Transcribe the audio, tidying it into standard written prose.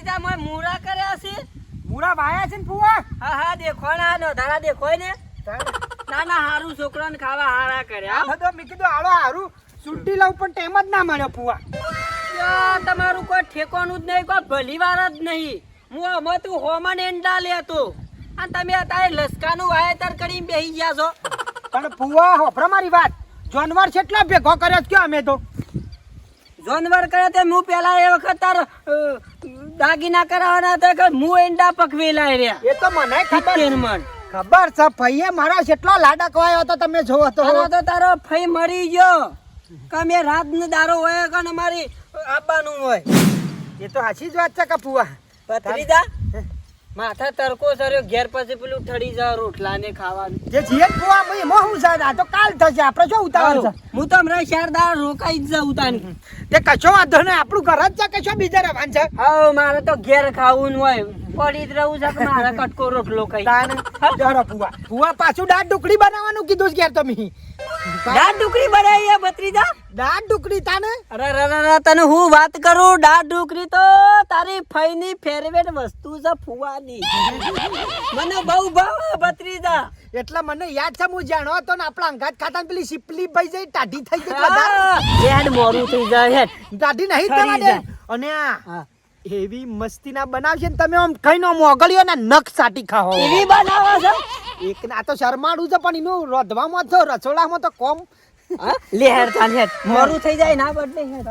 પથરીજા મોય મૂરા કર્યા છે. મૂરા વાયા છે ને ફુવા? હા હા દેખો ના નો ધારા દેખોય ને. ના ના હારું છોકરાને ખાવા હારા કર્યા. હા તો મેં કીધું આળો હારું સુટ્ટી લઉં પણ ટેમ જ ના મળ્યો ફુવા. તમારું કોઈ ઠેકોનું જ નહીં, કોઈ ભલી વાર જ નહીં. હું આમાં તું હોમન એંડા લેતો અને તમે અત્યારે લસકાનું વાવેતર કરીને બેસી ગયા છો. પણ ફુવા હોભરા મારી વાત, જાનવર કેટલા ભેગો કર્યો છે કે અમે તો જાનવર કરે તે હું પેલા એ વખત તાર દાગીના કરાવવાના હતા કે હું એંડા પકવેલા રહ્યા. એ તો મને ખબર 70 મણ. ખબર છે ભાઈએ મારા કેટલો લાડક વાયો હતો તમે જોવો તો. આનો તો તારો ફઈ મરી ગયો કે અમે રાત ને દારો હોય કે અમારી આપવાનું હોય. એ તો સાચી જ વાત છે કે ફુવા. પથરીજા માથા તરકો સર્યો ઘેર પછી પેલું ઠડી જા રોટલા ને ખાવાનું. જે જીએ ફુવા ભાઈ મો હું છે આ તો કાલ થશે આપણે જો ઉતાવળ છે. હું તો હમણાં શેરદાર રોકાઈ જ જાઉં તાની. તે કશો વાંધો નહીં, આપણું ઘર જ છે, કશો બીજા રહેવાનું છે. હા મારે તો ઘેર ખાવું હોય, પડી જ રહું છે કે મારે કટકો રોટલો ખાઈ. જરા ફુવા ફુવા પાછું દાળ ઢુકડી બનાવવાનું કીધું છે ઘેર તમે. દાળ ઢુકડી બનાવી હે ભત્રીજા? દાળ ઢુકડી તાને અરે તને હું વાત કરું, દાળ ઢુકડી તો તારી ફઈની ફેવરેટ વસ્તુ છે ફુવાની. મને બહુ ભાવે ભત્રીજા. એટલે મને યાદ છે હું જાણો હતો ને આપણા અંગાત ખાતા પેલી સિપલી ભાઈ જઈ ટાઢી થઈ ગઈ વધારે. હેડ મોરું થઈ જાય હેડ. ટાઢી નહીં થવા દે. અને આ એવી મસ્તી ના બનાવશે ને તમે આમ કઈ નો મોગળ્યો ને નખ સાટી ખાઓ એવી બનાવો છો? એક આ તો શરમાડું છે પણ એનું રોધવામાં તો રસોડામાં તો કોમ. લે હેડ ચાલ હેડ મોરું થઈ જાય ના બદલે હેડ.